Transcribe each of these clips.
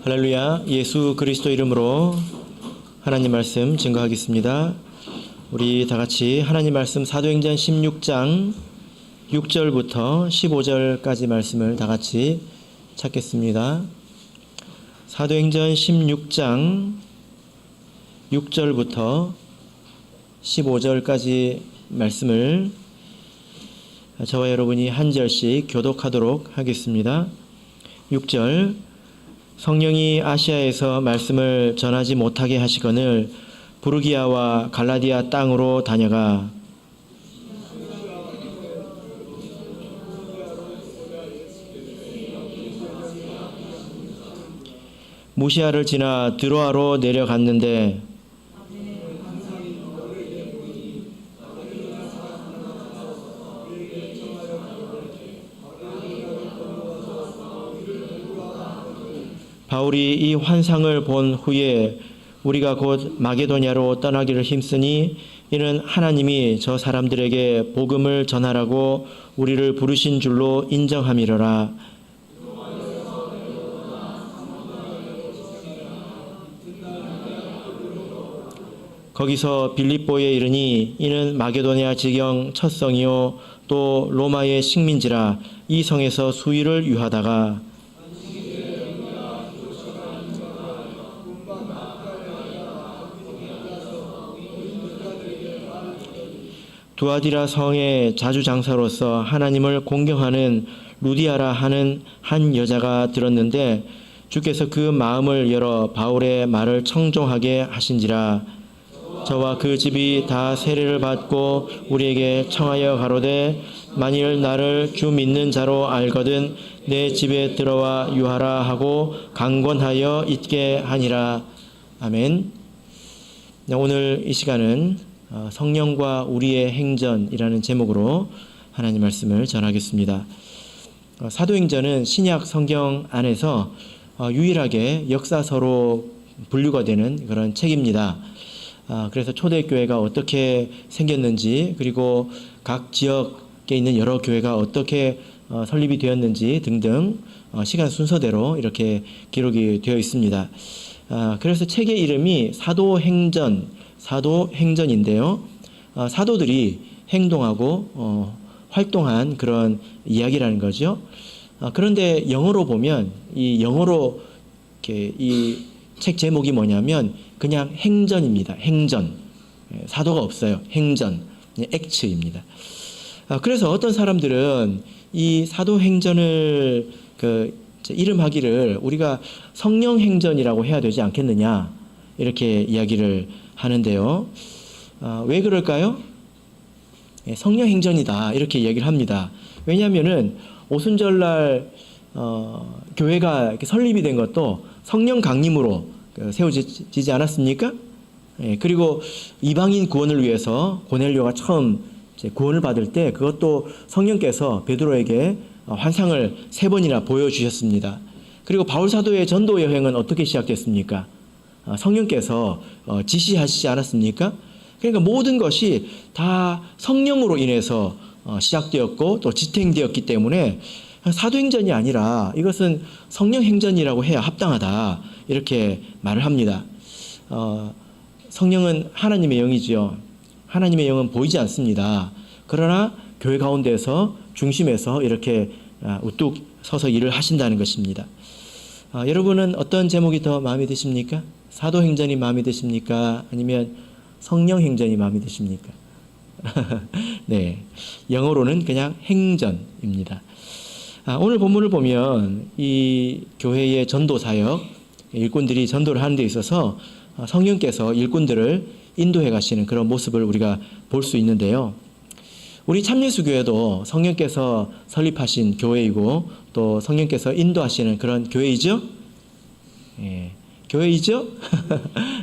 할렐루야. 예수 그리스도 이름으로 하나님 말씀 증거하겠습니다. 우리 다 같이 하나님 말씀 사도행전 16장 6절부터 15절까지 말씀을 다 같이 찾겠습니다. 사도행전 16장 6절부터 15절까지 말씀을 저와 여러분이 한 절씩 교독하도록 하겠습니다. 6절. 성령이 아시아에서 말씀을 전하지 못하게 하시거늘 부르기아와 갈라디아 땅으로 다녀가 무시아를 지나 드로아로 내려갔는데 바울이 이 환상을 본 후에 우리가 곧 마게도냐로 떠나기를 힘쓰니 이는 하나님이 저 사람들에게 복음을 전하라고 우리를 부르신 줄로 인정함이로라. 거기서 빌립보에 이르니 이는 마게도냐 지경 첫 성이요 또 로마의 식민지라. 이 성에서 수일을 유하다가 두아디라 성의 자주장사로서 하나님을 공경하는 루디아라 하는 한 여자가 들었는데 주께서 그 마음을 열어 바울의 말을 청종하게 하신지라. 저와 그 집이 다 세례를 받고 우리에게 청하여 가로되 만일 나를 주 믿는 자로 알거든 내 집에 들어와 유하라 하고 강권하여 있게 하니라. 아멘. 오늘 이 시간은 성령과 우리의 행전이라는 제목으로 하나님 말씀을 전하겠습니다. 사도행전은 신약 성경 안에서 유일하게 역사서로 분류가 되는 그런 책입니다. 그래서 초대교회가 어떻게 생겼는지, 그리고 각 지역에 있는 여러 교회가 어떻게 설립이 되었는지 등등 시간 순서대로 이렇게 기록이 되어 있습니다. 그래서 책의 이름이 사도행전인데요. 사도들이 행동하고 활동한 그런 이야기라는 거죠. 그런데 영어로 보면 이 책 제목이 뭐냐면 그냥 행전입니다. 행전. 사도가 없어요. 행전. 액츠입니다. 그래서 어떤 사람들은 이 사도행전을 이름하기를 우리가 성령행전이라고 해야 되지 않겠느냐 이렇게 이야기를 하는데요. 왜 그럴까요? 성령행전이다 이렇게 이야기를 합니다. 왜냐하면은 오순절날 교회가 이렇게 설립이 된 것도 성령 강림으로 세워지지 않았습니까? 그리고 이방인 구원을 위해서 고넬료가 처음 구원을 받을 때 그것도 성령께서 베드로에게 환상을 3번이나 보여주셨습니다. 그리고 바울 사도의 전도 여행은 어떻게 시작됐습니까? 성령께서 지시하시지 않았습니까? 그러니까 모든 것이 다 성령으로 인해서 시작되었고 또 지탱되었기 때문에 사도행전이 아니라 이것은 성령행전이라고 해야 합당하다 이렇게 말을 합니다. 성령은 하나님의 영이지요. 하나님의 영은 보이지 않습니다. 그러나 교회 가운데서 중심에서 이렇게 우뚝 서서 일을 하신다는 것입니다. 여러분은 어떤 제목이 더 마음에 드십니까? 사도행전이 마음에 드십니까? 아니면 성령행전이 마음에 드십니까? 네, 영어로는 그냥 행전입니다. 오늘 본문을 보면 이 교회의 전도사역, 일꾼들이 전도를 하는 데 있어서 성령께서 일꾼들을 인도해 가시는 그런 모습을 우리가 볼 수 있는데요. 우리 참예수교회도 성령께서 설립하신 교회이고 또 성령께서 인도하시는 그런 교회이죠? 네, 교회이죠?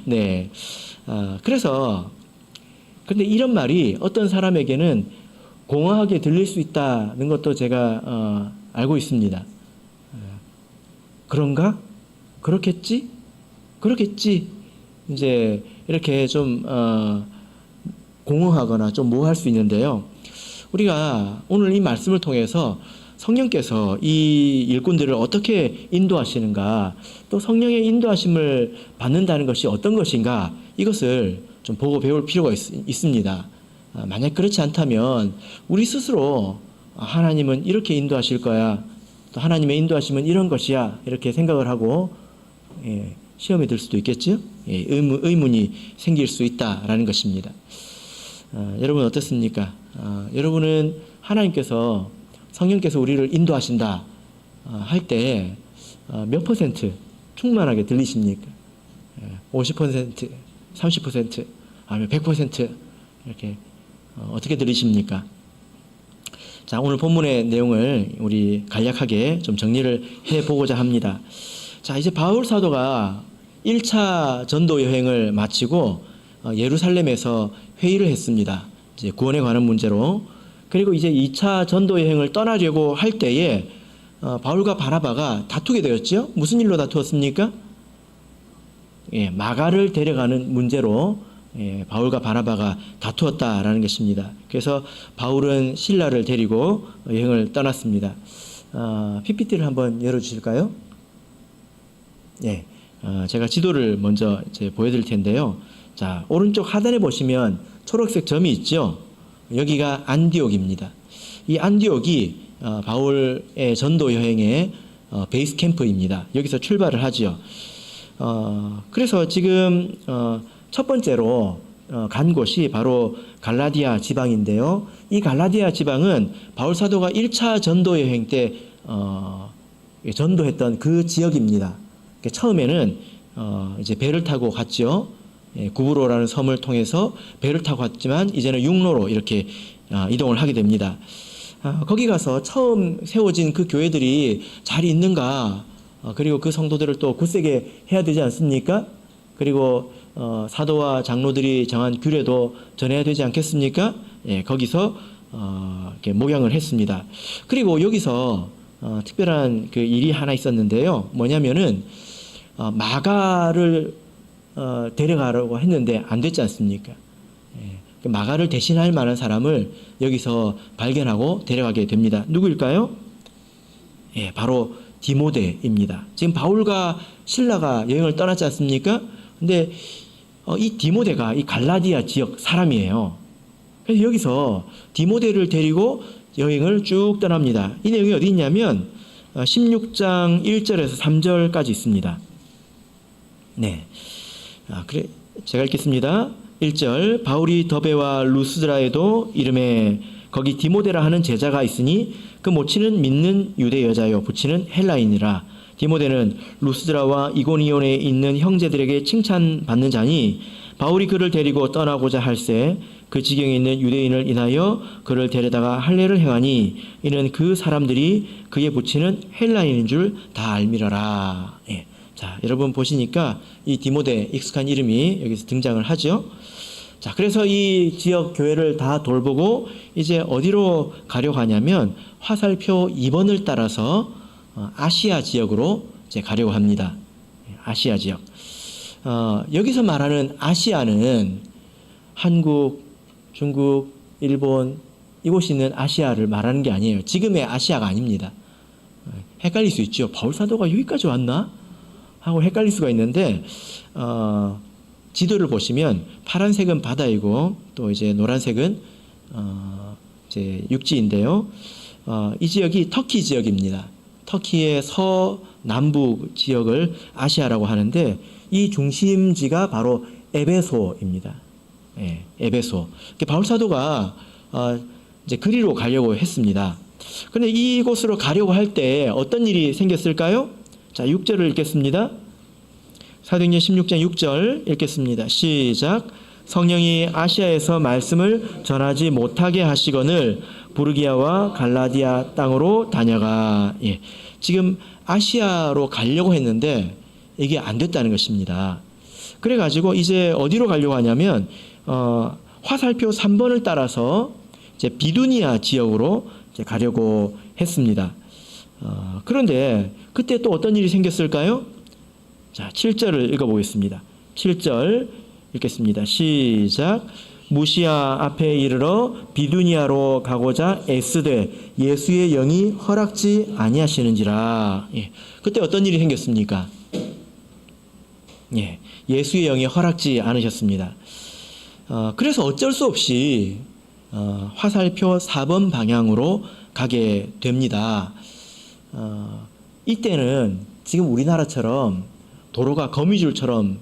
네. 그래서 근데 이런 말이 어떤 사람에게는 공허하게 들릴 수 있다는 것도 제가 알고 있습니다. 그런가? 그렇겠지? 이제 이렇게 좀 공허하거나 좀 모호할 수 있는데요. 우리가 오늘 이 말씀을 통해서 성령께서 이 일꾼들을 어떻게 인도하시는가, 또 성령의 인도하심을 받는다는 것이 어떤 것인가, 이것을 좀 보고 배울 필요가 있습니다. 만약 그렇지 않다면 우리 스스로 하나님은 이렇게 인도하실 거야, 또 하나님의 인도하심은 이런 것이야, 이렇게 생각을 하고 시험에 들 수도 있겠죠. 의문이 생길 수 있다라는 것입니다. 여러분 어떻습니까? 여러분은 하나님께서, 성령께서 우리를 인도하신다 할 때 몇 퍼센트 충만하게 들리십니까? 50%, 30%, 아니면 100% 이렇게 어떻게 들리십니까? 자, 오늘 본문의 내용을 우리 간략하게 좀 정리를 해보고자 합니다. 자, 이제 바울 사도가 1차 전도 여행을 마치고 예루살렘에서 회의를 했습니다. 이제 구원에 관한 문제로. 그리고 이제 2차 전도 여행을 떠나려고 할 때에 바울과 바나바가 다투게 되었죠. 무슨 일로 다투었습니까? 마가를 데려가는 문제로 바울과 바나바가 다투었다라는 것입니다. 그래서 바울은 실라를 데리고 여행을 떠났습니다. PPT를 한번 열어주실까요? 제가 지도를 먼저 보여드릴 텐데요. 자, 오른쪽 하단에 보시면 초록색 점이 있죠. 여기가 안디옥입니다. 이 안디옥이 바울의 전도 여행의 베이스 캠프입니다. 여기서 출발을 하지요. 그래서 지금 첫 번째로 간 곳이 바로 갈라디아 지방인데요. 이 갈라디아 지방은 바울 사도가 1차 전도 여행 때 전도했던 그 지역입니다. 처음에는 이제 배를 타고 갔죠. 구브로라는 섬을 통해서 배를 타고 갔지만 이제는 육로로 이렇게 이동을 하게 됩니다. 거기 가서 처음 세워진 그 교회들이 잘 있는가, 그리고 그 성도들을 또 굳세게 해야 되지 않습니까? 그리고 사도와 장로들이 정한 규례도 전해야 되지 않겠습니까? 거기서 이렇게 목양을 했습니다. 그리고 여기서 특별한 그 일이 하나 있었는데요. 뭐냐면은 마가를 데려가려고 했는데 안 됐지 않습니까? 마가를 대신할 만한 사람을 여기서 발견하고 데려가게 됩니다. 누구일까요? 바로 디모데입니다. 지금 바울과 실라가 여행을 떠났지 않습니까? 근데 이 디모데가 이 갈라디아 지역 사람이에요. 그래서 여기서 디모데를 데리고 여행을 쭉 떠납니다. 이 내용이 어디 있냐면 16장 1절에서 3절까지 있습니다. 그래, 제가 읽겠습니다. 1절, 바울이 더베와 루스드라에도 이름에 거기 디모데라 하는 제자가 있으니 그 모친은 믿는 유대 여자요 부친은 헬라인이라. 디모데는 루스드라와 이고니온에 있는 형제들에게 칭찬받는 자니 바울이 그를 데리고 떠나고자 할새 그 지경에 있는 유대인을 인하여 그를 데려다가 할례를 행하니 이는 그 사람들이 그의 부친은 헬라인인 줄 다 알미러라. 자, 여러분 보시니까 이 디모데 익숙한 이름이 여기서 등장을 하죠. 자, 그래서 이 지역 교회를 다 돌보고 이제 어디로 가려고 하냐면 화살표 2번을 따라서 아시아 지역으로 이제 가려고 합니다. 아시아 지역. 여기서 말하는 아시아는 한국, 중국, 일본 이곳이 있는 아시아를 말하는 게 아니에요. 지금의 아시아가 아닙니다. 헷갈릴 수 있죠. 바울 사도가 여기까지 왔나? 하고 헷갈릴 수가 있는데 지도를 보시면 파란색은 바다이고 또 이제 노란색은 이제 육지인데요. 이 지역이 터키 지역입니다. 터키의 서남부 지역을 아시아라고 하는데 이 중심지가 바로 에베소입니다. 에베소. 바울 사도가 이제 그리로 가려고 했습니다. 그런데 이곳으로 가려고 할 때 어떤 일이 생겼을까요? 자, 6절을 읽겠습니다. 사도행전 16장 6절 읽겠습니다. 시작. 성령이 아시아에서 말씀을 전하지 못하게 하시거늘 부르기아와 갈라디아 땅으로 다녀가. 지금 아시아로 가려고 했는데 이게 안 됐다는 것입니다. 그래가지고 이제 어디로 가려고 하냐면 화살표 3번을 따라서 이제 비두니아 지역으로 이제 가려고 했습니다. 그런데 그때 또 어떤 일이 생겼을까요? 자, 7절을 읽어보겠습니다. 7절 읽겠습니다. 시작. 무시아 앞에 이르러 비두니아로 가고자 애쓰되 예수의 영이 허락지 아니하시는지라. 예. 그때 어떤 일이 생겼습니까? 예. 예수의 영이 허락지 않으셨습니다. 그래서 어쩔 수 없이 화살표 4번 방향으로 가게 됩니다. 이때는 지금 우리나라처럼 도로가 거미줄처럼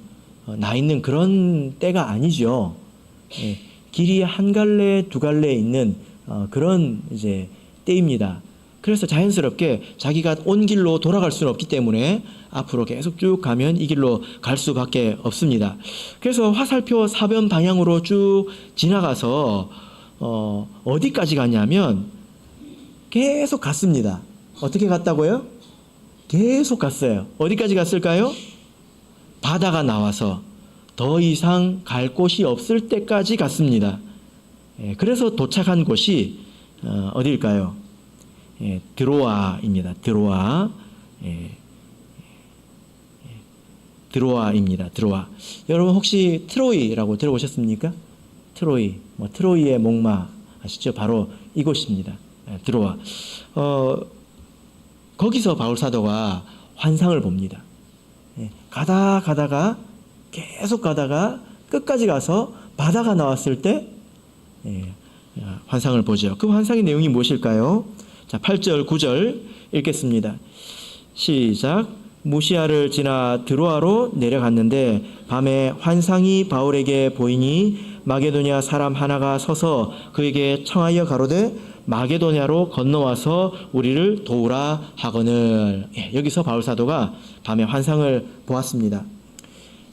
나 있는 그런 때가 아니죠. 예, 길이 한 갈래 두 갈래 있는 그런 이제 때입니다. 그래서 자연스럽게 자기가 온 길로 돌아갈 수는 없기 때문에 앞으로 계속 쭉 가면 이 길로 갈 수밖에 없습니다. 그래서 화살표 4번 방향으로 쭉 지나가서 어디까지 갔냐면 계속 갔습니다. 어떻게 갔다고요? 계속 갔어요. 어디까지 갔을까요? 바다가 나와서 더 이상 갈 곳이 없을 때까지 갔습니다. 그래서 도착한 곳이 어디일까요? 드로아입니다. 드로아. 드로아입니다. 드로아. 여러분 혹시 트로이라고 들어보셨습니까? 트로이. 트로이의 목마 아시죠? 바로 이곳입니다. 드로아. 거기서 바울 사도가 환상을 봅니다. 가다가 계속 가다가 끝까지 가서 바다가 나왔을 때 환상을 보죠. 그 환상의 내용이 무엇일까요? 자, 8절, 9절 읽겠습니다. 시작. 무시아를 지나 드로아로 내려갔는데 밤에 환상이 바울에게 보이니 마게도냐 사람 하나가 서서 그에게 청하여 가로되 마게도냐로 건너와서 우리를 도우라 하거늘. 여기서 바울 사도가 밤에 환상을 보았습니다.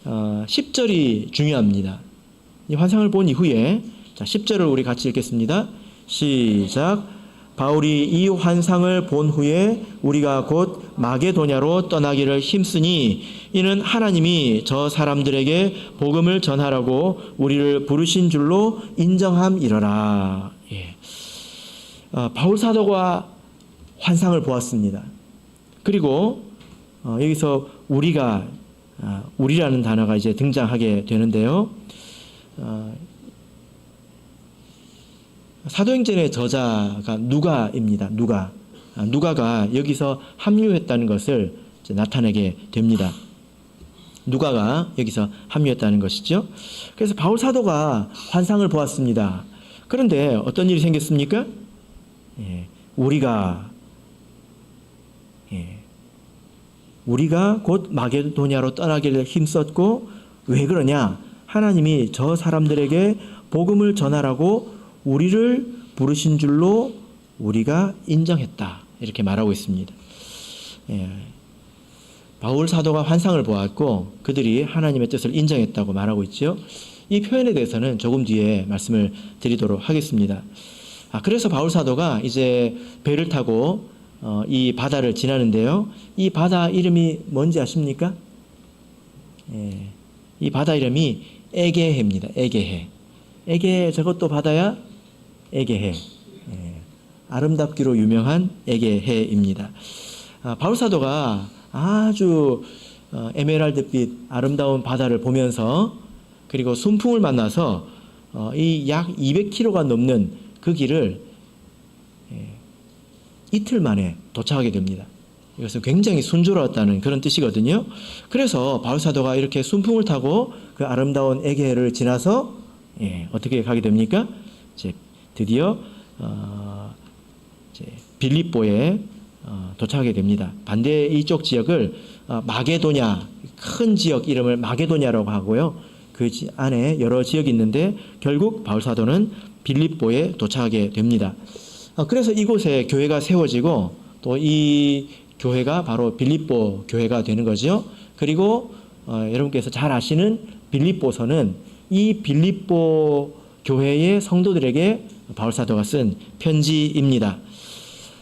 10절이 중요합니다. 이 환상을 본 이후에 자, 10절을 우리 같이 읽겠습니다. 시작. 바울이 이 환상을 본 후에 우리가 곧 마게도냐로 떠나기를 힘쓰니 이는 하나님이 저 사람들에게 복음을 전하라고 우리를 부르신 줄로 인정함이러라. 예. 바울 사도가 환상을 보았습니다. 그리고 여기서 우리라는 단어가 이제 등장하게 되는데요. 사도행전의 저자가 누가입니다. 누가가 여기서 합류했다는 것을 이제 나타내게 됩니다. 누가가 여기서 합류했다는 것이죠. 그래서 바울 사도가 환상을 보았습니다. 그런데 어떤 일이 생겼습니까? 우리가 곧 마게도냐로 떠나기를 힘썼고 왜 그러냐? 하나님이 저 사람들에게 복음을 전하라고 우리를 부르신 줄로 우리가 인정했다. 이렇게 말하고 있습니다. 바울 사도가 환상을 보았고 그들이 하나님의 뜻을 인정했다고 말하고 있죠. 이 표현에 대해서는 조금 뒤에 말씀을 드리도록 하겠습니다. 그래서 바울 사도가 이제 배를 타고 이 바다를 지나는데요. 이 바다 이름이 뭔지 아십니까? 이 바다 이름이 에게해입니다. 에게해. 에게해 저것도 바다야? 에게해. 아름답기로 유명한 에게해입니다. 바울 사도가 아주 에메랄드빛 아름다운 바다를 보면서 그리고 순풍을 만나서 이 약 200km가 넘는 그 길을 이틀 만에 도착하게 됩니다. 이것은 굉장히 순조로웠다는 그런 뜻이거든요. 그래서 바울 사도가 이렇게 순풍을 타고 그 아름다운 에게해를 지나서 어떻게 가게 됩니까? 이제 드디어 이제 빌립보에 도착하게 됩니다. 반대 이쪽 지역을 마게도냐, 큰 지역 이름을 마게도냐라고 하고요. 그 안에 여러 지역이 있는데 결국 바울 사도는 빌립보에 도착하게 됩니다. 그래서 이곳에 교회가 세워지고 또 이 교회가 바로 빌립보 교회가 되는 거죠. 그리고 여러분께서 잘 아시는 빌립보서는 이 빌립보 교회의 성도들에게 바울 사도가 쓴 편지입니다.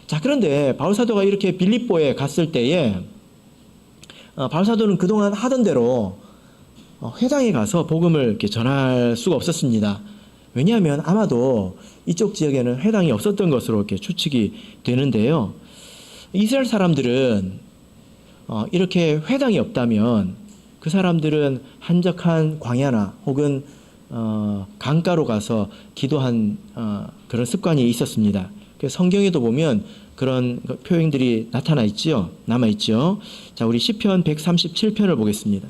자, 그런데 바울 사도가 이렇게 빌립보에 갔을 때에 바울 사도는 그동안 하던 대로 회당에 가서 복음을 이렇게 전할 수가 없었습니다. 왜냐하면 아마도 이쪽 지역에는 회당이 없었던 것으로 이렇게 추측이 되는데요. 이스라엘 사람들은 이렇게 회당이 없다면 그 사람들은 한적한 광야나 혹은 강가로 가서 기도한 그런 습관이 있었습니다. 그래서 성경에도 보면 그런 표현들이 나타나 있지요. 남아 있죠. 자, 우리 시편 137편을 보겠습니다.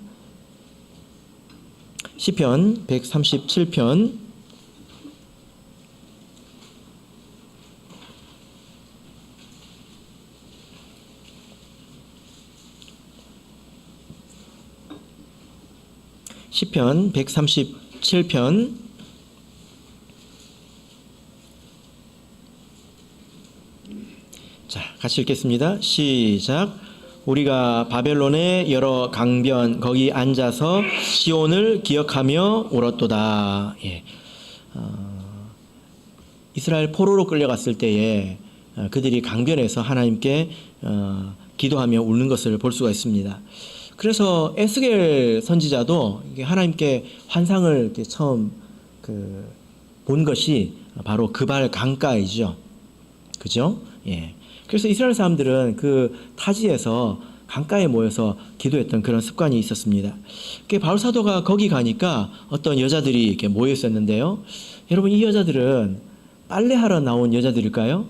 시편 137편 시편 137편 자, 같이 읽겠습니다. 시작. 우리가 바벨론의 여러 강변 거기 앉아서 시온을 기억하며 울었도다. 예. 이스라엘 포로로 끌려갔을 때에 그들이 강변에서 하나님께 기도하며 울는 것을 볼 수가 있습니다. 그래서 에스겔 선지자도 하나님께 환상을 이렇게 처음 본 것이 바로 그발 강가이죠. 그죠? 예. 그래서 이스라엘 사람들은 그 타지에서 강가에 모여서 기도했던 그런 습관이 있었습니다. 바울 사도가 거기 가니까 어떤 여자들이 이렇게 모여 있었는데요. 여러분, 이 여자들은 빨래하러 나온 여자들일까요?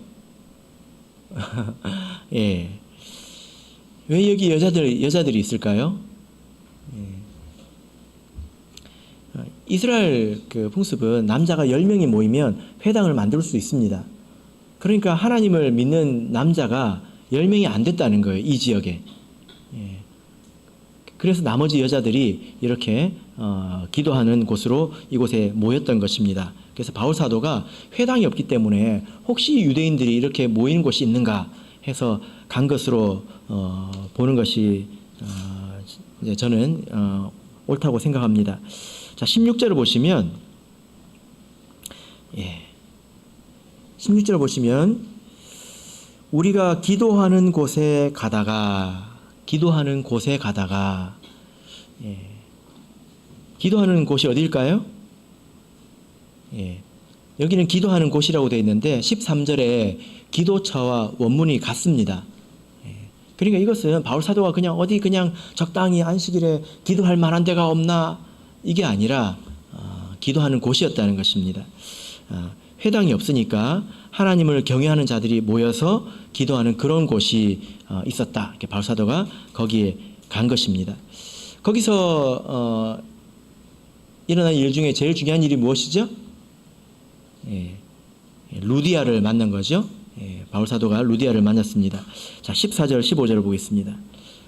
예. 왜 여기 여자들이 있을까요? 예. 이스라엘 풍습은 남자가 10명이 모이면 회당을 만들 수 있습니다. 그러니까 하나님을 믿는 남자가 10명이 안 됐다는 거예요, 이 지역에. 예. 그래서 나머지 여자들이 이렇게 기도하는 곳으로 이곳에 모였던 것입니다. 그래서 바울 사도가 회당이 없기 때문에 혹시 유대인들이 이렇게 모이는 곳이 있는가 해서 간 것으로 보는 것이 저는 옳다고 생각합니다. 자, 16절을 보시면 16절 보시면 우리가 기도하는 곳에 가다가 기도하는 곳이 어디일까요? 여기는 기도하는 곳이라고 되어 있는데 13절에 기도처와 원문이 같습니다. 그러니까 이것은 바울 사도가 그냥 어디 그냥 적당히 안식일에 기도할 만한 데가 없나 이게 아니라 기도하는 곳이었다는 것입니다. 회당이 없으니까 하나님을 경외하는 자들이 모여서 기도하는 그런 곳이 있었다. 이렇게 바울 사도가 거기에 간 것입니다. 거기서 일어난 일 중에 제일 중요한 일이 무엇이죠? 루디아를 만난 거죠. 바울 사도가 루디아를 만났습니다. 자, 14절, 15절을 보겠습니다.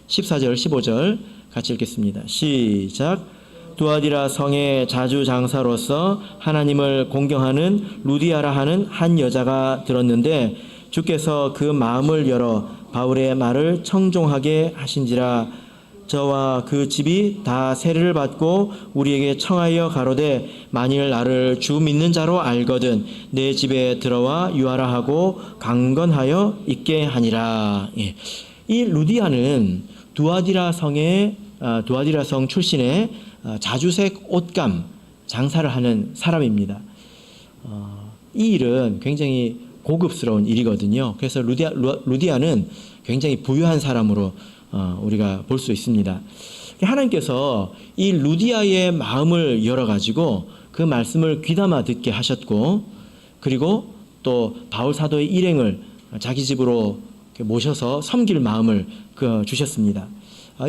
14절, 15절 같이 읽겠습니다. 시작. 두아디라 성의 자주장사로서 하나님을 공경하는 루디아라 하는 한 여자가 들었는데 주께서 그 마음을 열어 바울의 말을 청종하게 하신지라. 저와 그 집이 다 세례를 받고 우리에게 청하여 가로되 만일 나를 주 믿는 자로 알거든 내 집에 들어와 유하라 하고 강건하여 있게 하니라. 이 루디아는 두아디라 성 출신의 자주색 옷감 장사를 하는 사람입니다. 이 일은 굉장히 고급스러운 일이거든요. 그래서 루디아는 굉장히 부유한 사람으로 우리가 볼 수 있습니다. 하나님께서 이 루디아의 마음을 열어가지고 그 말씀을 귀담아 듣게 하셨고, 그리고 또 바울 사도의 일행을 자기 집으로 모셔서 섬길 마음을 주셨습니다.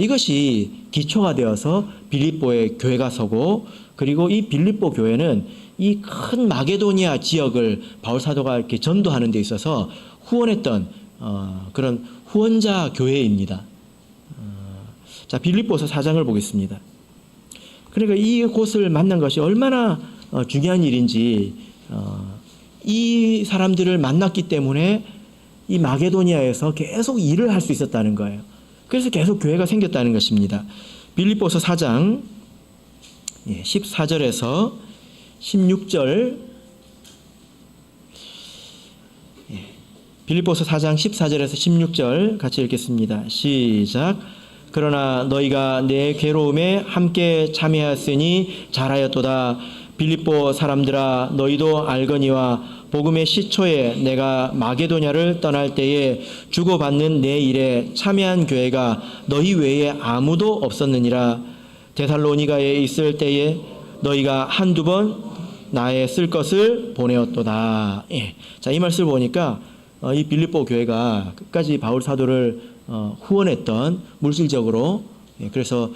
이것이 기초가 되어서 빌립보의 교회가 서고, 그리고 이 빌립보 교회는 이 큰 마게도니아 지역을 바울 사도가 이렇게 전도하는 데 있어서 후원했던 그런 후원자 교회입니다. 자, 빌립보서 4장을 보겠습니다. 그러니까 이곳을 만난 것이 얼마나 중요한 일인지, 이 사람들을 만났기 때문에 이 마게도니아에서 계속 일을 할 수 있었다는 거예요. 그래서 계속 교회가 생겼다는 것입니다. 빌립보서 4장 14절에서 16절, 빌립보서 4장 14절에서 16절 같이 읽겠습니다. 시작. 그러나 너희가 내 괴로움에 함께 참여하였으니 잘하였도다. 빌립보 사람들아, 너희도 알거니와 복음의 시초에 내가 마게도냐를 떠날 때에 주고받는 내 일에 참여한 교회가 너희 외에 아무도 없었느니라. 데살로니가에 있을 때에 너희가 한두 번 나의 쓸 것을 보내었도다. 예. 자, 이 말씀을 보니까 이 빌립보 교회가 끝까지 바울 사도를 후원했던 물질적으로, 예, 그래서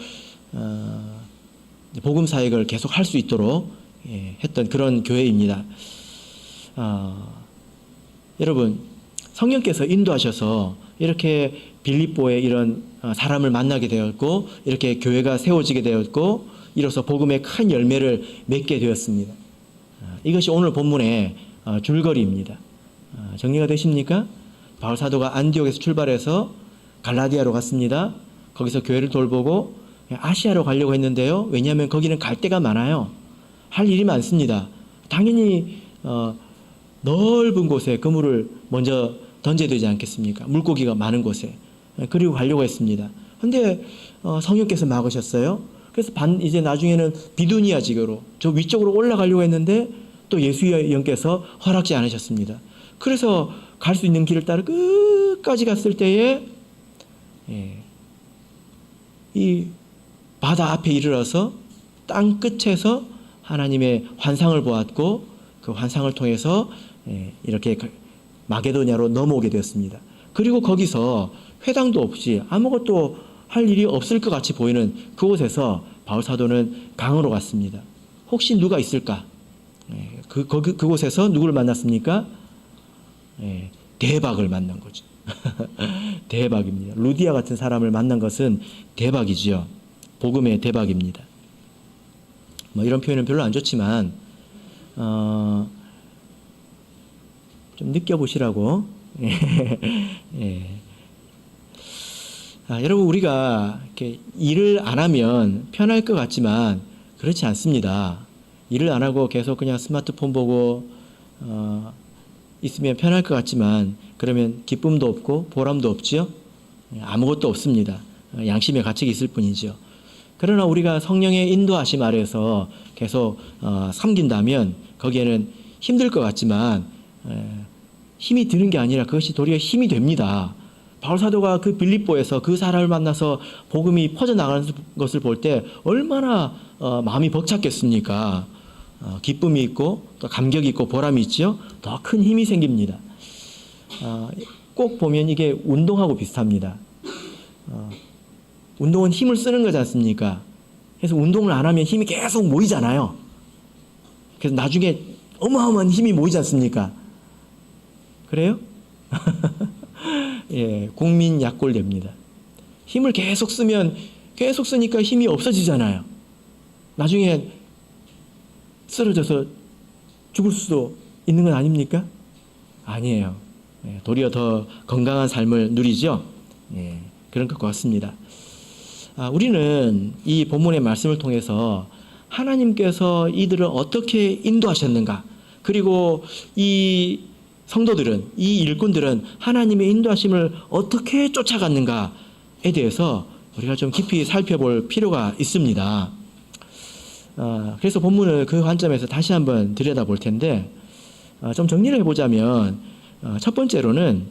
복음 사역을 계속 할 수 있도록, 예, 했던 그런 교회입니다. 여러분, 성령께서 인도하셔서 이렇게 빌립보에 이런 사람을 만나게 되었고, 이렇게 교회가 세워지게 되었고, 이로써 복음의 큰 열매를 맺게 되었습니다. 이것이 오늘 본문의 줄거리입니다. 정리가 되십니까? 바울 사도가 안디옥에서 출발해서 갈라디아로 갔습니다. 거기서 교회를 돌보고 아시아로 가려고 했는데요. 왜냐하면 거기는 갈 데가 많아요. 할 일이 많습니다. 당연히 넓은 곳에 그물을 먼저 던져야 되지 않겠습니까? 물고기가 많은 곳에. 그리고 가려고 했습니다. 그런데 성령께서 막으셨어요. 그래서 이제 나중에는 비두니아 지교로 저 위쪽으로 올라가려고 했는데 또 예수의 영께서 허락지 않으셨습니다. 그래서 갈 수 있는 길을 따라 끝까지 갔을 때에, 예, 이 바다 앞에 이르러서 땅 끝에서 하나님의 환상을 보았고, 그 환상을 통해서, 예, 이렇게 마게도냐로 넘어오게 되었습니다. 그리고 거기서 회당도 없이 아무것도 할 일이 없을 것 같이 보이는 그곳에서 바울 사도는 강으로 갔습니다. 혹시 누가 있을까? 예, 그곳에서 누구를 만났습니까? 예, 대박을 만난 거죠. 대박입니다. 루디아 같은 사람을 만난 것은 대박이지요. 복음의 대박입니다. 뭐 이런 표현은 별로 안 좋지만 좀 느껴보시라고. 예. 여러분, 우리가 이렇게 일을 안 하면 편할 것 같지만 그렇지 않습니다. 일을 안 하고 계속 그냥 스마트폰 보고 있으면 편할 것 같지만 그러면 기쁨도 없고 보람도 없지요. 아무것도 없습니다. 양심의 가책이 있을 뿐이죠. 그러나 우리가 성령의 인도하심 아래에서 계속 섬긴다면 거기에는 힘들 것 같지만 힘이 드는 게 아니라 그것이 도리어 힘이 됩니다. 바울 사도가 그 빌립보에서 그 사람을 만나서 복음이 퍼져나가는 것을 볼 때 얼마나 마음이 벅찼겠습니까? 기쁨이 있고 또 감격이 있고 보람이 있죠. 더 큰 힘이 생깁니다. 꼭 보면 이게 운동하고 비슷합니다. 운동은 힘을 쓰는 거지 않습니까? 그래서 운동을 안 하면 힘이 계속 모이잖아요. 그래서 나중에 어마어마한 힘이 모이지 않습니까? 그래요? 예, 국민 약골 됩니다. 힘을 계속 쓰니까 힘이 없어지잖아요. 나중에 쓰러져서 죽을 수도 있는 건 아닙니까? 아니에요. 예, 도리어 더 건강한 삶을 누리죠. 예, 그런 것 같습니다. 우리는 이 본문의 말씀을 통해서 하나님께서 이들을 어떻게 인도하셨는가, 그리고 이 성도들은, 이 일꾼들은 하나님의 인도하심을 어떻게 쫓아갔는가에 대해서 우리가 좀 깊이 살펴볼 필요가 있습니다. 그래서 본문을 그 관점에서 다시 한번 들여다볼 텐데, 좀 정리를 해보자면, 첫 번째로는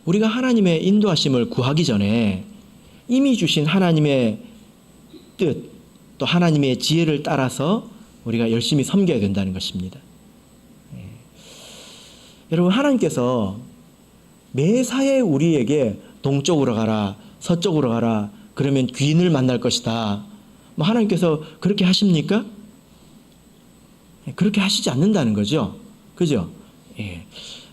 우리가 하나님의 인도하심을 구하기 전에 이미 주신 하나님의 뜻, 또 하나님의 지혜를 따라서 우리가 열심히 섬겨야 된다는 것입니다. 여러분, 하나님께서 매사에 우리에게 동쪽으로 가라, 서쪽으로 가라, 그러면 귀인을 만날 것이다. 뭐 하나님께서 그렇게 하십니까? 그렇게 하시지 않는다는 거죠. 그죠? 예.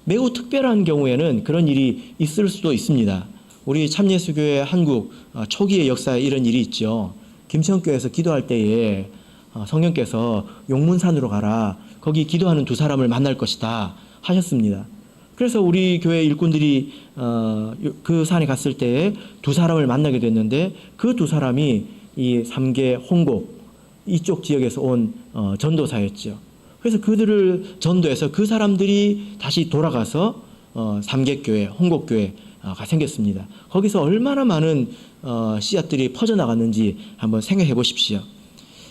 매우 특별한 경우에는 그런 일이 있을 수도 있습니다. 우리 참예수교회 한국 초기의 역사에 이런 일이 있죠. 김천교회에서 기도할 때에 성령께서 용문산으로 가라, 거기 기도하는 두 사람을 만날 것이다 하셨습니다. 그래서 우리 교회 일꾼들이 그 산에 갔을 때에 두 사람을 만나게 됐는데, 그 두 사람이 이 삼계 홍곡 이쪽 지역에서 온 전도사였죠. 그래서 그들을 전도해서 그 사람들이 다시 돌아가서 삼계교회, 홍곡교회가 생겼습니다. 거기서 얼마나 많은 씨앗들이 퍼져나갔는지 한번 생각해 보십시오.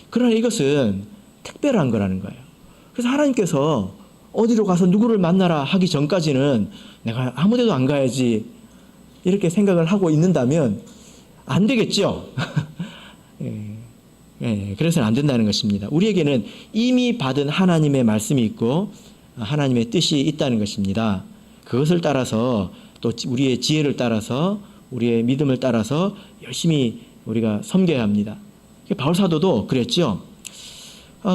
그러나 이것은 특별한 거라는 거예요. 그래서 하나님께서 어디로 가서 누구를 만나라 하기 전까지는 내가 아무 데도 안 가야지 이렇게 생각을 하고 있는다면 안 되겠죠. 예. 예, 그래서는 안 된다는 것입니다. 우리에게는 이미 받은 하나님의 말씀이 있고 하나님의 뜻이 있다는 것입니다. 그것을 따라서 또 우리의 지혜를 따라서 우리의 믿음을 따라서 열심히 우리가 섬겨야 합니다. 바울 사도도 그랬죠.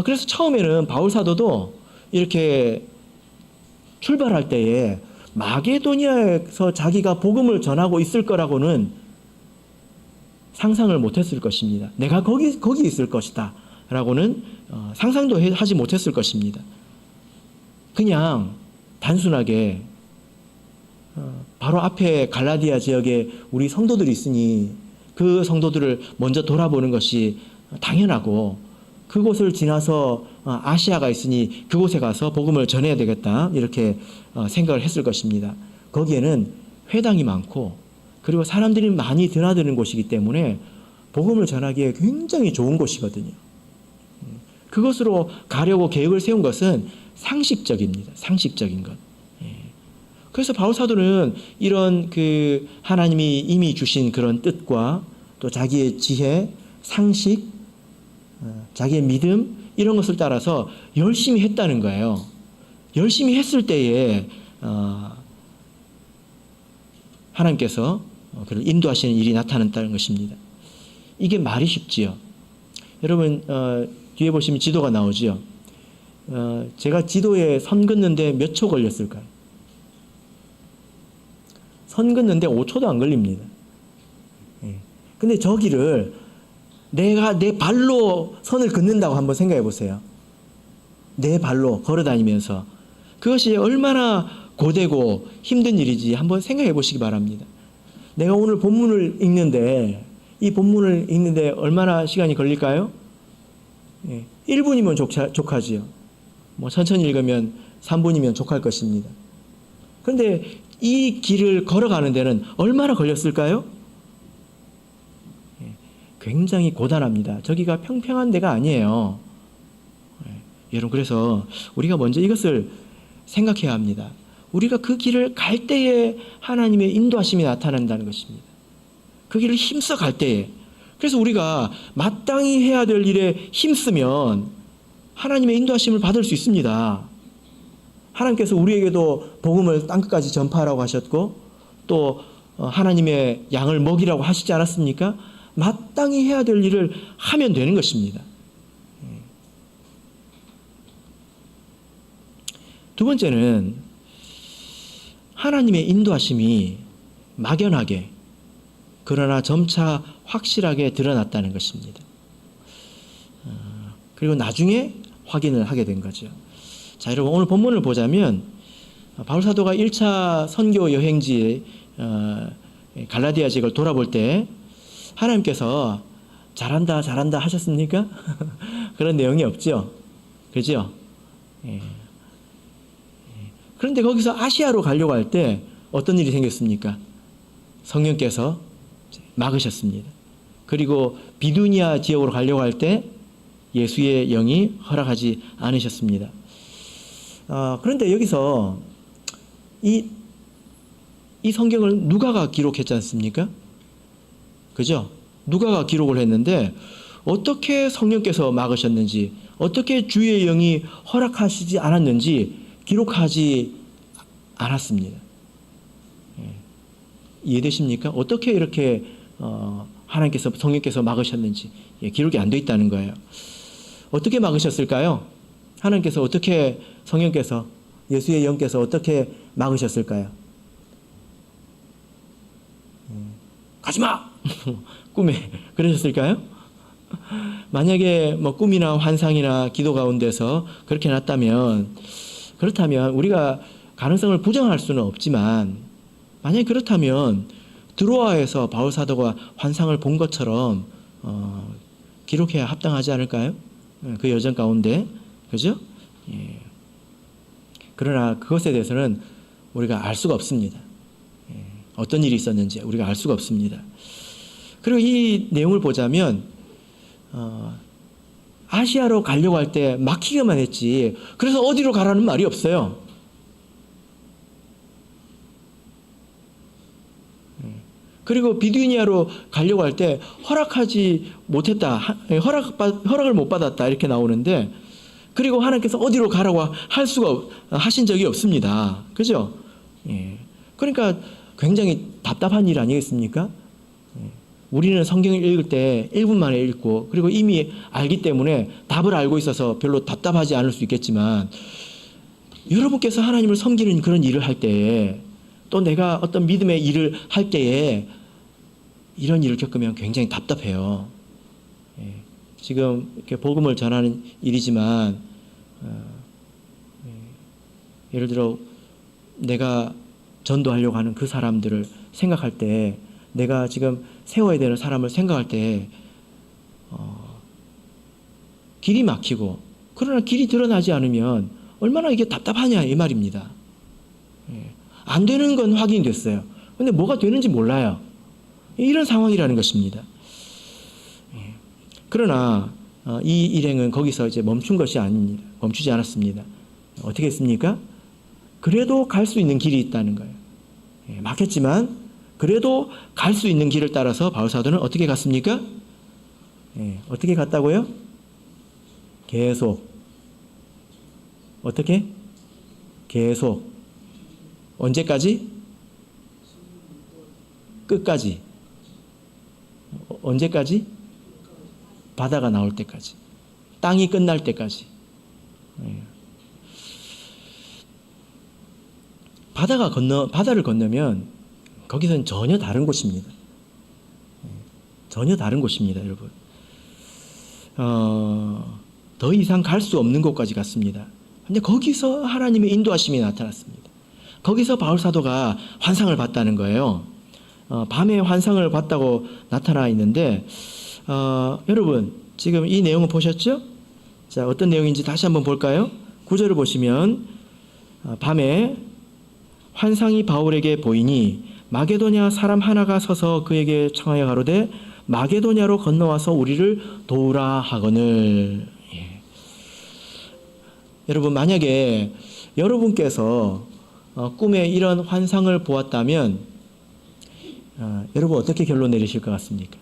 그래서 처음에는 바울 사도도 이렇게 출발할 때에 마게도니아에서 자기가 복음을 전하고 있을 거라고는 상상을 못했을 것입니다. 내가 거기 있을 것이다 라고는 상상도 하지 못했을 것입니다. 그냥 단순하게 바로 앞에 갈라디아 지역에 우리 성도들이 있으니 그 성도들을 먼저 돌아보는 것이 당연하고, 그곳을 지나서 아시아가 있으니 그곳에 가서 복음을 전해야 되겠다 이렇게 생각을 했을 것입니다. 거기에는 회당이 많고 그리고 사람들이 많이 드나드는 곳이기 때문에 복음을 전하기에 굉장히 좋은 곳이거든요. 그것으로 가려고 계획을 세운 것은 상식적입니다. 상식적인 것. 그래서 바울 사도는 이런 그 하나님이 이미 주신 그런 뜻과 또 자기의 지혜, 상식, 자기의 믿음 이런 것을 따라서 열심히 했다는 거예요. 열심히 했을 때에 하나님께서 그를 인도하시는 일이 나타났다는 것입니다. 이게 말이 쉽지요. 여러분 뒤에 보시면 지도가 나오지요. 제가 지도에 선 긋는데 몇 초 걸렸을까요? 선 긋는데 5초도 안 걸립니다. 근데 저 길을 내가 내 발로 선을 긋는다고 한번 생각해 보세요. 내 발로 걸어 다니면서 그것이 얼마나 고되고 힘든 일이지 한번 생각해 보시기 바랍니다. 내가 오늘 본문을 읽는데 이 본문을 읽는데 얼마나 시간이 걸릴까요? 1분이면 족하지요. 뭐 천천히 읽으면 3분이면 족할 것입니다. 그런데 이 길을 걸어가는 데는 얼마나 걸렸을까요? 굉장히 고단합니다. 저기가 평평한 데가 아니에요. 여러분, 그래서 우리가 먼저 이것을 생각해야 합니다. 우리가 그 길을 갈 때에 하나님의 인도하심이 나타난다는 것입니다. 그 길을 힘써 갈 때에. 그래서 우리가 마땅히 해야 될 일에 힘쓰면 하나님의 인도하심을 받을 수 있습니다. 하나님께서 우리에게도 복음을 땅끝까지 전파하라고 하셨고 또 하나님의 양을 먹이라고 하시지 않았습니까? 마땅히 해야 될 일을 하면 되는 것입니다. 두 번째는 하나님의 인도하심이 막연하게 그러나 점차 확실하게 드러났다는 것입니다. 그리고 나중에 확인을 하게 된 거죠. 자, 여러분 오늘 본문을 보자면 바울 사도가 1차 선교 여행지 갈라디아 지역을 돌아볼 때 하나님께서 잘한다 잘한다 하셨습니까? 그런 내용이 없죠. 그렇죠? 그런데 거기서 아시아로 가려고 할 때 어떤 일이 생겼습니까? 성령께서 막으셨습니다. 그리고 비두니아 지역으로 가려고 할 때 예수의 영이 허락하지 않으셨습니다. 그런데 여기서 이 성경을 누가가 기록했지 않습니까? 그죠? 누가가 기록을 했는데 어떻게 성령께서 막으셨는지, 어떻게 주의 영이 허락하시지 않았는지 기록하지 않았습니다. 이해되십니까? 어떻게 이렇게 하나님께서 성령께서 막으셨는지 기록이 안 돼 있다는 거예요. 어떻게 막으셨을까요? 하나님께서 어떻게, 성령께서, 예수의 영께서 어떻게 막으셨을까요? 가지마! 꿈에 그러셨을까요? 만약에 뭐 꿈이나 환상이나 기도 가운데서 그렇게 그렇다면 우리가 가능성을 부정할 수는 없지만, 만약에 그렇다면 드로아에서 바울 사도가 환상을 본 것처럼 기록해야 합당하지 않을까요? 그 여정 가운데, 그죠? 그러나 그것에 대해서는 우리가 알 수가 없습니다. 어떤 일이 있었는지 우리가 알 수가 없습니다. 그리고 이 내용을 보자면 아시아로 가려고 할 때 막히기만 했지, 그래서 어디로 가라는 말이 없어요. 그리고 비두니아로 가려고 할 때 허락하지 못했다. 허락을 못 받았다. 이렇게 나오는데, 그리고 하나님께서 어디로 가라고 하신 적이 없습니다. 그죠? 예. 그러니까 굉장히 답답한 일 아니겠습니까? 예. 우리는 성경을 읽을 때 1분 만에 읽고, 그리고 이미 알기 때문에 답을 알고 있어서 별로 답답하지 않을 수 있겠지만, 여러분께서 하나님을 섬기는 그런 일을 할 때에, 또 내가 어떤 믿음의 일을 할 때에 이런 일을 겪으면 굉장히 답답해요. 예. 지금 이렇게 복음을 전하는 일이지만, 예를 들어 내가 전도하려고 하는 그 사람들을 생각할 때, 내가 지금 세워야 되는 사람을 생각할 때 길이 막히고, 그러나 길이 드러나지 않으면 얼마나 이게 답답하냐 이 말입니다. 예. 안 되는 건 확인됐어요. 근데 뭐가 되는지 몰라요. 이런 상황이라는 것입니다. 예. 그러나 이 일행은 거기서 이제 멈춘 것이 아닙니다. 멈추지 않았습니다. 어떻게 했습니까? 그래도 갈 수 있는 길이 있다는 거예요. 예. 막혔지만 그래도 갈 수 있는 길을 따라서 바울사도는 어떻게 갔습니까? 예. 어떻게 갔다고요? 계속. 어떻게? 계속. 언제까지? 끝까지. 언제까지? 바다가 나올 때까지. 땅이 끝날 때까지. 바다를 건너면 거기서는 전혀 다른 곳입니다. 전혀 다른 곳입니다, 여러분. 더 이상 갈 수 없는 곳까지 갔습니다. 근데 거기서 하나님의 인도하심이 나타났습니다. 거기서 바울사도가 환상을 봤다는 거예요. 밤에 환상을 봤다고 나타나 있는데, 여러분 지금 이 내용을 보셨죠? 자, 어떤 내용인지 다시 한번 볼까요? 9절을 보시면, 밤에 환상이 바울에게 보이니 마게도냐 사람 하나가 서서 그에게 청하여 가로되 마게도냐로 건너와서 우리를 도우라 하거늘. 예. 여러분, 만약에 여러분께서 꿈에 이런 환상을 보았다면 여러분 어떻게 결론 내리실 것 같습니까?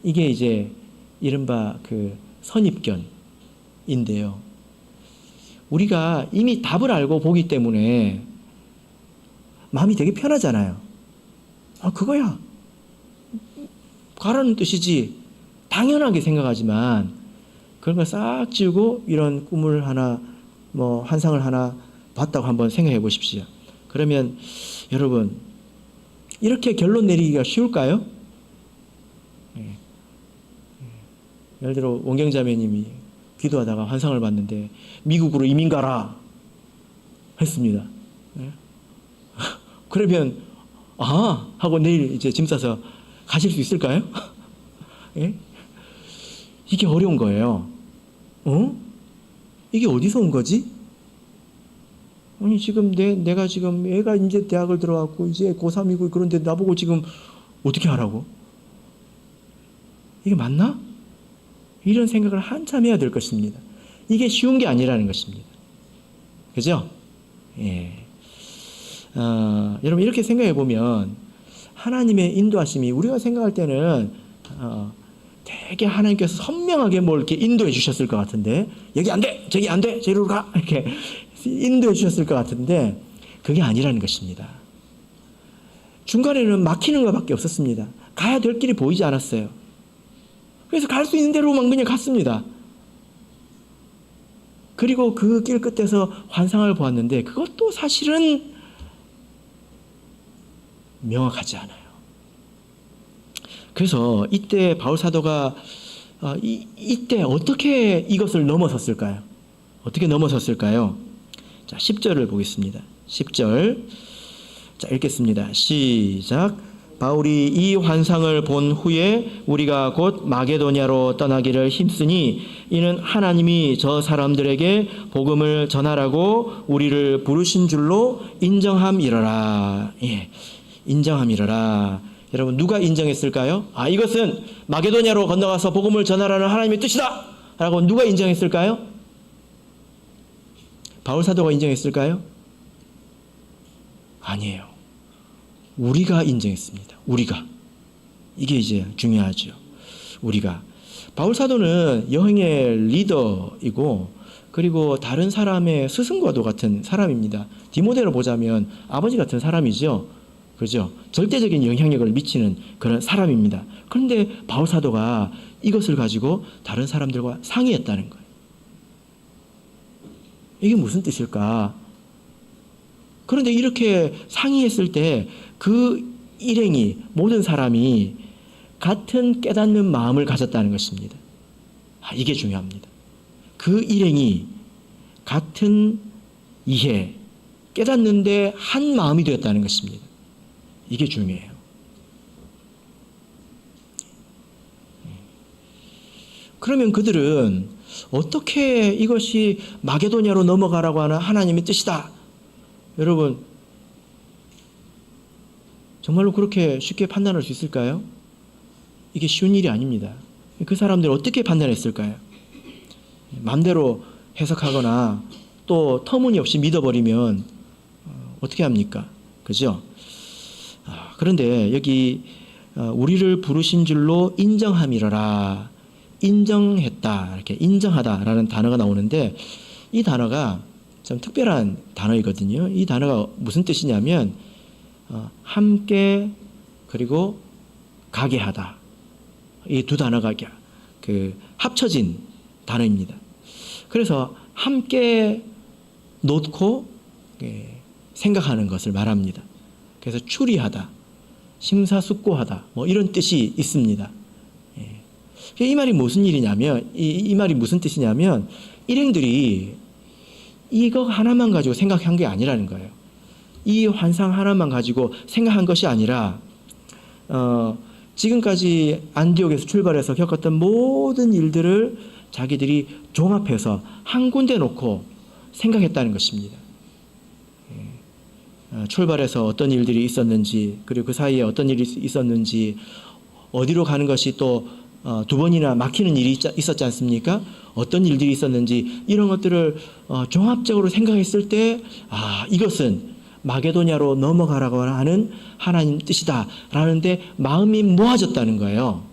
이게 이제 이른바 그 선입견인데요. 우리가 이미 답을 알고 보기 때문에 마음이 되게 편하잖아요. 그거야. 가라는 뜻이지. 당연하게 생각하지만 그런 걸 싹 지우고 이런 꿈을 하나, 환상을 하나 봤다고 한번 생각해 보십시오. 그러면 여러분, 이렇게 결론 내리기가 쉬울까요? 예를 들어 원경자매님이 기도하다가 환상을 봤는데 미국으로 이민 가라 했습니다. 그러면 하고 내일 이제 짐 싸서 가실 수 있을까요? 예? 이게 어려운 거예요. 이게 어디서 온 거지? 아니 지금 내가 지금 애가 이제 대학을 들어갔고 이제 고3이고 그런데 나보고 지금 어떻게 하라고? 이게 맞나? 이런 생각을 한참 해야 될 것입니다. 이게 쉬운 게 아니라는 것입니다. 그죠? 예. 여러분 이렇게 생각해 보면 하나님의 인도하심이 우리가 생각할 때는 되게 하나님께서 선명하게 뭘 이렇게 인도해 주셨을 것 같은데, 여기 안 돼, 저기 안 돼, 저리로 가, 이렇게 인도해 주셨을 것 같은데 그게 아니라는 것입니다. 중간에는 막히는 것밖에 없었습니다. 가야 될 길이 보이지 않았어요. 그래서 갈 수 있는 대로만 그냥 갔습니다. 그리고 그 길 끝에서 환상을 보았는데 그것도 사실은 명확하지 않아요. 그래서 이때 바울사도가 이때 어떻게 이것을 넘어섰을까요? 어떻게 넘어섰을까요? 자, 10절을 보겠습니다. 10절. 자, 읽겠습니다. 시작. 바울이 이 환상을 본 후에 우리가 곧 마게도냐로 떠나기를 힘쓰니 이는 하나님이 저 사람들에게 복음을 전하라고 우리를 부르신 줄로 인정함이러라. 예, 인정함이러라. 여러분 누가 인정했을까요? 이것은 마게도냐로 건너가서 복음을 전하라는 하나님의 뜻이다 라고 누가 인정했을까요? 바울사도가 인정했을까요? 아니에요. 우리가 인정했습니다. 우리가. 이게 이제 중요하죠. 우리가. 바울 사도는 여행의 리더이고 그리고 다른 사람의 스승과도 같은 사람입니다. 디모데로 보자면 아버지 같은 사람이죠. 그죠? 절대적인 영향력을 미치는 그런 사람입니다. 그런데 바울 사도가 이것을 가지고 다른 사람들과 상의했다는 거예요. 이게 무슨 뜻일까? 그런데 이렇게 상의했을 때 그 일행이 모든 사람이 같은 깨닫는 마음을 가졌다는 것입니다. 이게 중요합니다. 그 일행이 같은 이해, 깨닫는데 한 마음이 되었다는 것입니다. 이게 중요해요. 그러면 그들은 어떻게 이것이 마게도냐로 넘어가라고 하는 하나님의 뜻이다. 여러분, 정말로 그렇게 쉽게 판단할 수 있을까요? 이게 쉬운 일이 아닙니다. 그 사람들 어떻게 판단했을까요? 마음대로 해석하거나 또 터무니없이 믿어버리면 어떻게 합니까? 그죠? 그런데 여기 우리를 부르신 줄로 인정함이러라. 인정했다. 이렇게 인정하다라는 단어가 나오는데 이 단어가 좀 특별한 단어이거든요. 이 단어가 무슨 뜻이냐면 함께 그리고 가게 하다. 이 두 단어가 합쳐진 단어입니다. 그래서 함께 놓고 생각하는 것을 말합니다. 그래서 추리하다, 심사숙고하다, 뭐 이런 뜻이 있습니다. 이 말이 무슨 일이냐면, 이 말이 무슨 뜻이냐면, 일행들이 이거 하나만 가지고 생각한 게 아니라는 거예요. 이 환상 하나만 가지고 생각한 것이 아니라, 지금까지 안디옥에서 출발해서 겪었던 모든 일들을 자기들이 종합해서 한 군데 놓고 생각했다는 것입니다. 출발해서 어떤 일들이 있었는지, 그리고 그 사이에 어떤 일이 있었는지, 어디로 가는 것이 또 두 번이나 막히는 일이 있었지 않습니까? 어떤 일들이 있었는지 이런 것들을 종합적으로 생각했을 때 이것은 마게도냐로 넘어가라고 하는 하나님 뜻이다 라는데 마음이 모아졌다는 거예요.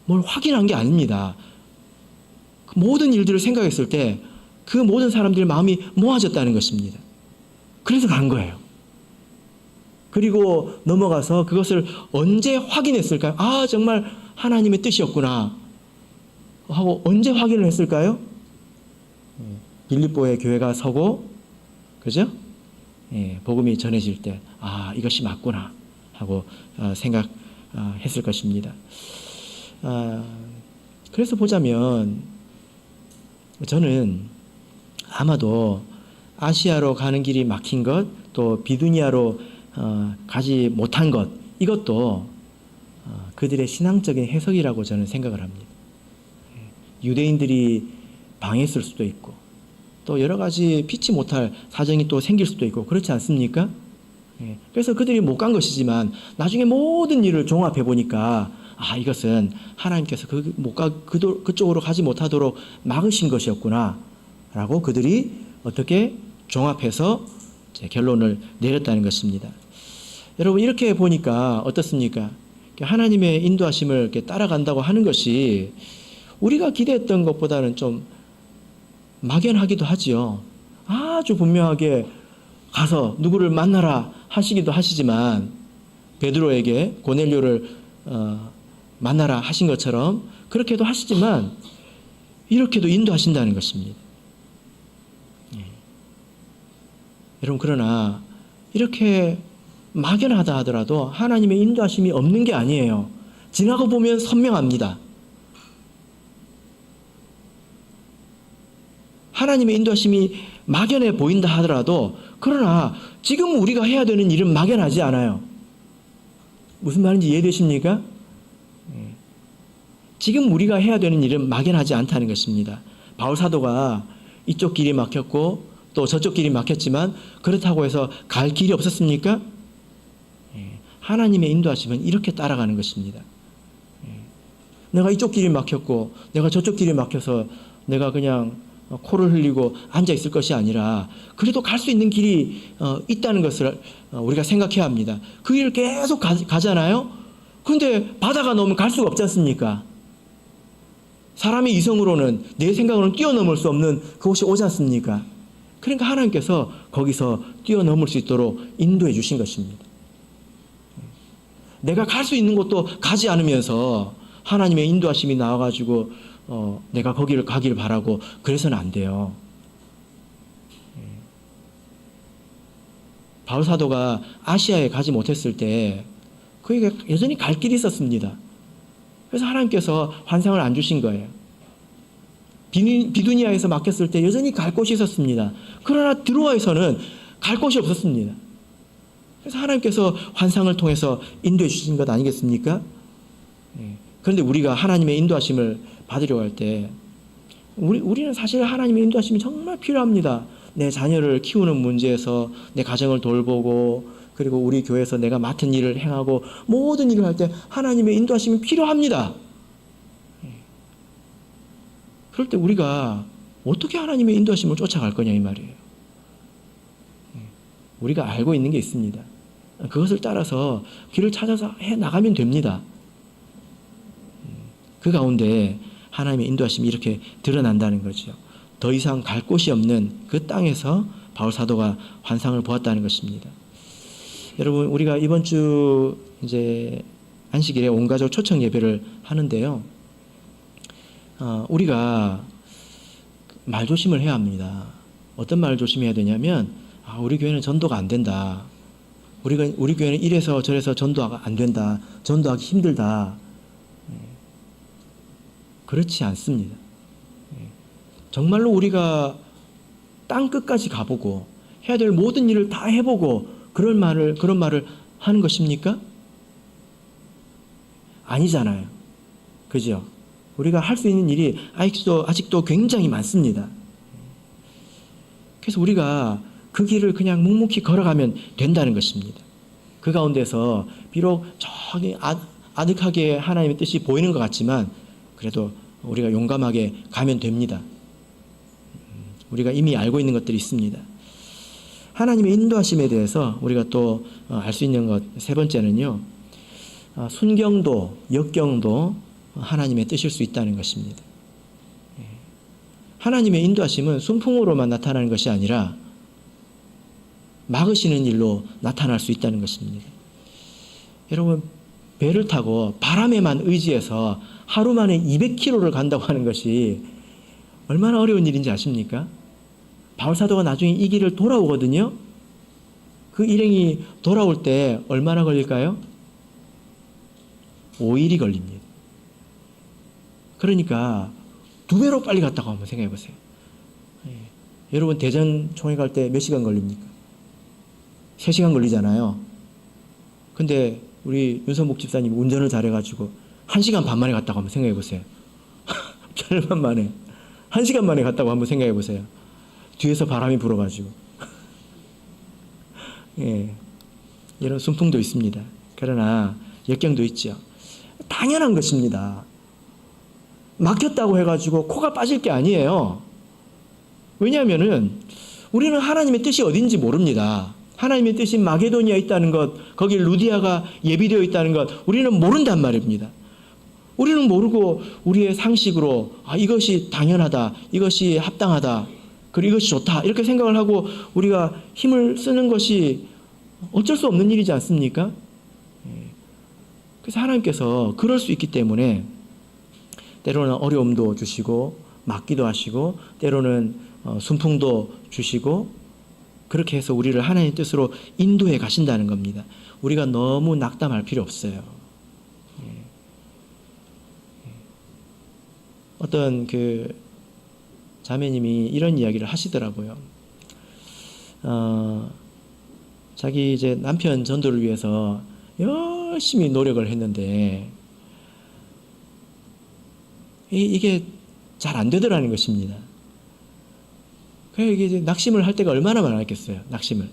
뭘 확인한 게 아닙니다. 그 모든 일들을 생각했을 때 그 모든 사람들의 마음이 모아졌다는 것입니다. 그래서 간 거예요. 그리고 넘어가서 그것을 언제 확인했을까요? 정말 하나님의 뜻이었구나 하고 언제 확인을 했을까요? 빌립보의 교회가 서고, 그죠? 복음이 전해질 때, 이것이 맞구나 하고 생각했을 것입니다. 그래서 보자면 저는 아마도 아시아로 가는 길이 막힌 것, 또 비두니아로 가지 못한 것, 이것도 그들의 신앙적인 해석이라고 저는 생각을 합니다. 유대인들이 방했을 수도 있고 또 여러 가지 피치 못할 사정이 또 생길 수도 있고 그렇지 않습니까? 그래서 그들이 못 간 것이지만 나중에 모든 일을 종합해 보니까 이것은 하나님께서 그쪽으로 가지 못하도록 막으신 것이었구나 라고 그들이 어떻게 종합해서 결론을 내렸다는 것입니다. 여러분, 이렇게 보니까 어떻습니까? 하나님의 인도하심을 이렇게 따라간다고 하는 것이 우리가 기대했던 것보다는 좀 막연하기도 하지요. 아주 분명하게 가서 누구를 만나라 하시기도 하시지만 베드로에게 고넬료를 만나라 하신 것처럼 그렇게도 하시지만 이렇게도 인도하신다는 것입니다. 여러분, 그러나 이렇게 막연하다 하더라도 하나님의 인도하심이 없는 게 아니에요. 지나고 보면 선명합니다. 하나님의 인도하심이 막연해 보인다 하더라도 그러나 지금 우리가 해야 되는 일은 막연하지 않아요. 무슨 말인지 이해되십니까? 지금 우리가 해야 되는 일은 막연하지 않다는 것입니다. 바울 사도가 이쪽 길이 막혔고 또 저쪽 길이 막혔지만 그렇다고 해서 갈 길이 없었습니까? 하나님의 인도하심은 이렇게 따라가는 것입니다. 내가 이쪽 길이 막혔고 내가 저쪽 길이 막혀서 내가 그냥 코를 흘리고 앉아 있을 것이 아니라 그래도 갈 수 있는 길이 있다는 것을 우리가 생각해야 합니다. 그 길을 계속 가잖아요. 그런데 바다가 넘으면 갈 수가 없지 않습니까? 사람의 이성으로는, 내 생각으로는 뛰어넘을 수 없는 그곳이 오지 않습니까? 그러니까 하나님께서 거기서 뛰어넘을 수 있도록 인도해 주신 것입니다. 내가 갈 수 있는 곳도 가지 않으면서 하나님의 인도하심이 나와가지고 내가 거기를 가기를 바라고 그래서는 안 돼요. 바울 사도가 아시아에 가지 못했을 때 그에게 여전히 갈 길이 있었습니다. 그래서 하나님께서 환상을 안 주신 거예요. 비두니아에서 막혔을 때 여전히 갈 곳이 있었습니다. 그러나 드로아에서는 갈 곳이 없었습니다. 그래서 하나님께서 환상을 통해서 인도해 주신 것 아니겠습니까? 그런데 우리가 하나님의 인도하심을 받으려고 할 때 우리는 사실 하나님의 인도하심이 정말 필요합니다. 내 자녀를 키우는 문제에서 내 가정을 돌보고 그리고 우리 교회에서 내가 맡은 일을 행하고 모든 일을 할 때 하나님의 인도하심이 필요합니다. 그럴 때 우리가 어떻게 하나님의 인도하심을 쫓아갈 거냐 이 말이에요. 우리가 알고 있는 게 있습니다. 그것을 따라서 길을 찾아서 해 나가면 됩니다. 그 가운데 하나님의 인도하심이 이렇게 드러난다는 거죠. 더 이상 갈 곳이 없는 그 땅에서 바울 사도가 환상을 보았다는 것입니다. 여러분, 우리가 이번 주 이제 안식일에 온 가족 초청 예배를 하는데요. 우리가 말 조심을 해야 합니다. 어떤 말을 조심해야 되냐면, 우리 교회는 전도가 안 된다. 우리 교회는 이래서 저래서 전도가 안 된다. 전도하기 힘들다. 그렇지 않습니다. 정말로 우리가 땅 끝까지 가보고 해야 될 모든 일을 다 해보고 그런 말을 하는 것입니까? 아니잖아요. 그죠? 우리가 할 수 있는 일이 아직도 굉장히 많습니다. 그래서 우리가 그 길을 그냥 묵묵히 걸어가면 된다는 것입니다. 그 가운데서 비록 저기 아득하게 하나님의 뜻이 보이는 것 같지만 그래도 우리가 용감하게 가면 됩니다. 우리가 이미 알고 있는 것들이 있습니다. 하나님의 인도하심에 대해서 우리가 또 알 수 있는 것 세 번째는요. 순경도, 역경도 하나님의 뜻일 수 있다는 것입니다. 하나님의 인도하심은 순풍으로만 나타나는 것이 아니라 막으시는 일로 나타날 수 있다는 것입니다. 여러분, 배를 타고 바람에만 의지해서 하루 만에 200km를 간다고 하는 것이 얼마나 어려운 일인지 아십니까? 바울 사도가 나중에 이 길을 돌아오거든요. 그 일행이 돌아올 때 얼마나 걸릴까요? 5일이 걸립니다. 그러니까 2배로 빨리 갔다고 한번 생각해 보세요. 여러분, 대전 총회 갈 때 몇 시간 걸립니까? 3시간 걸리잖아요. 근데 우리 윤선복 집사님 운전을 잘해가지고 1시간 반 만에 갔다고 한번 생각해 보세요. 절반 만에. 1시간 만에 갔다고 한번 생각해 보세요. 뒤에서 바람이 불어가지고. 이런 순풍도 있습니다. 그러나 역경도 있죠. 당연한 것입니다. 막혔다고 해가지고 코가 빠질 게 아니에요. 왜냐하면은 우리는 하나님의 뜻이 어딘지 모릅니다. 하나님의 뜻이 마게도니아에 있다는 것, 거기 루디아가 예비되어 있다는 것, 우리는 모른단 말입니다. 우리는 모르고 우리의 상식으로 이것이 당연하다, 이것이 합당하다, 그리고 이것이 좋다 이렇게 생각을 하고 우리가 힘을 쓰는 것이 어쩔 수 없는 일이지 않습니까? 그래서 하나님께서 그럴 수 있기 때문에 때로는 어려움도 주시고 막기도 하시고 때로는 순풍도 주시고 그렇게 해서 우리를 하나님의 뜻으로 인도해 가신다는 겁니다. 우리가 너무 낙담할 필요 없어요. 어떤 그 자매님이 이런 이야기를 하시더라고요. 자기 이제 남편 전도를 위해서 열심히 노력을 했는데 이게 잘 안 되더라는 것입니다. 그래서 이게 이제 낙심을 할 때가 얼마나 많았겠어요. 낙심을.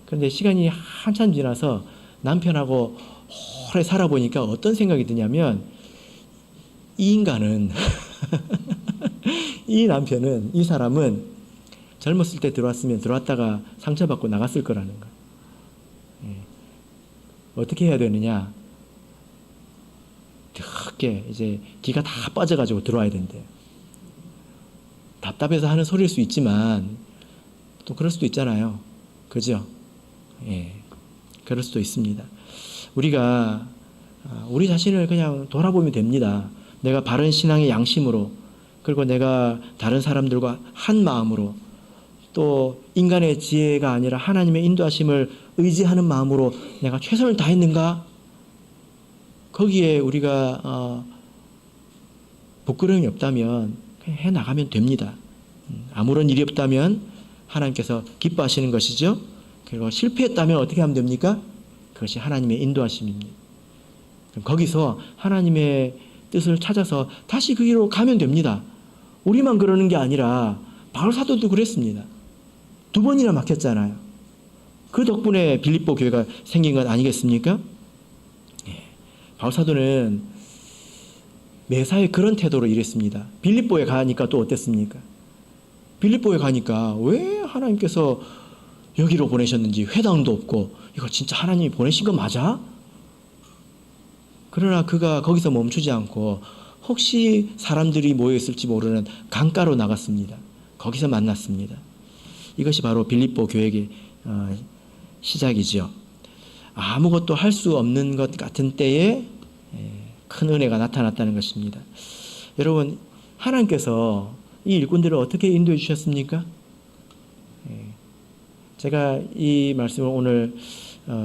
그런데 시간이 한참 지나서 남편하고 오래 살아보니까 어떤 생각이 드냐면 이 인간은 이 남편은, 이 사람은 젊었을 때 들어왔으면 들어왔다가 상처받고 나갔을 거라는 거예요. 예. 어떻게 해야 되느냐? 그렇게 이제 기가 다 빠져가지고 들어와야 된대요. 답답해서 하는 소리일 수 있지만 또 그럴 수도 있잖아요. 그죠? 예. 그럴 수도 있습니다. 우리가 우리 자신을 그냥 돌아보면 됩니다. 내가 바른 신앙의 양심으로, 그리고 내가 다른 사람들과 한 마음으로, 또 인간의 지혜가 아니라 하나님의 인도하심을 의지하는 마음으로 내가 최선을 다했는가? 거기에 우리가 부끄러움이 없다면 그냥 해나가면 됩니다. 아무런 일이 없다면 하나님께서 기뻐하시는 것이죠. 그리고 실패했다면 어떻게 하면 됩니까? 그것이 하나님의 인도하심입니다. 거기서 하나님의 뜻을 찾아서 다시 그 길로 가면 됩니다. 우리만 그러는 게 아니라 바울 사도도 그랬습니다. 2번이나 막혔잖아요. 그 덕분에 빌립보 교회가 생긴 건 아니겠습니까? 바울 사도는 매사에 그런 태도로 일했습니다. 빌립보에 가니까 또 어땠습니까? 빌립보에 가니까 왜 하나님께서 여기로 보내셨는지 회당도 없고, 이거 진짜 하나님이 보내신 거 맞아? 그러나 그가 거기서 멈추지 않고 혹시 사람들이 모여있을지 모르는 강가로 나갔습니다. 거기서 만났습니다. 이것이 바로 빌립보 교회의 시작이죠. 아무것도 할 수 없는 것 같은 때에 큰 은혜가 나타났다는 것입니다. 여러분, 하나님께서 이 일꾼들을 어떻게 인도해 주셨습니까? 제가 이 말씀을 오늘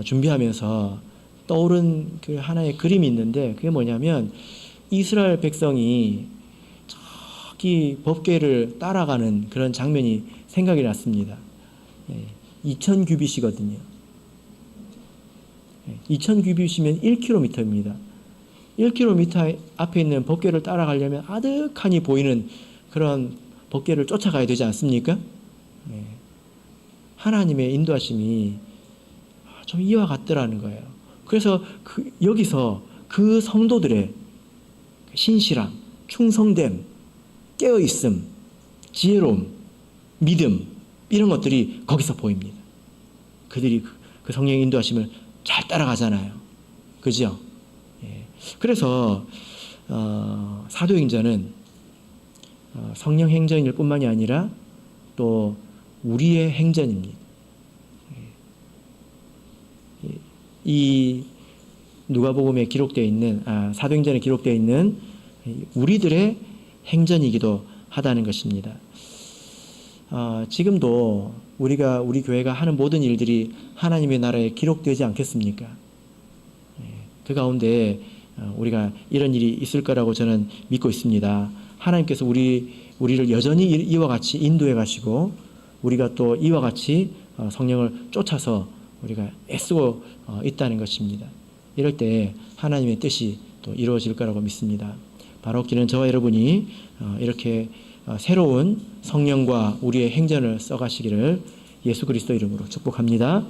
준비하면서 떠오른 그 하나의 그림이 있는데, 그게 뭐냐면 이스라엘 백성이 저기 법궤를 따라가는 그런 장면이 생각이 났습니다. 2000규빗이거든요. 2000규빗이면 1km입니다. 1km 앞에 있는 법궤를 따라가려면 아득하니 보이는 그런 법궤를 쫓아가야 되지 않습니까? 하나님의 인도하심이 좀 이와 같더라는 거예요. 그래서 여기서 그 성도들의 신실함, 충성됨, 깨어있음, 지혜로움, 믿음, 이런 것들이 거기서 보입니다. 그들이 그 성령의 인도하심을 잘 따라가잖아요. 그죠? 그래서 사도행전은 성령 행전일 뿐만이 아니라 또 우리의 행전입니다. 이 누가복음에 기록되어 있는, 사도행전에 기록되어 있는 우리들의 행전이기도 하다는 것입니다. 지금도 우리 교회가 하는 모든 일들이 하나님의 나라에 기록되지 않겠습니까? 그 가운데 우리가 이런 일이 있을 거라고 저는 믿고 있습니다. 하나님께서 우리를 여전히 이와 같이 인도해 가시고, 우리가 또 이와 같이 성령을 쫓아서 우리가 애쓰고 있다는 것입니다. 이럴 때 하나님의 뜻이 또 이루어질 거라고 믿습니다. 바로 기는 저와 여러분이 이렇게 새로운 성령과 우리의 행전을 써가시기를 예수 그리스도 이름으로 축복합니다.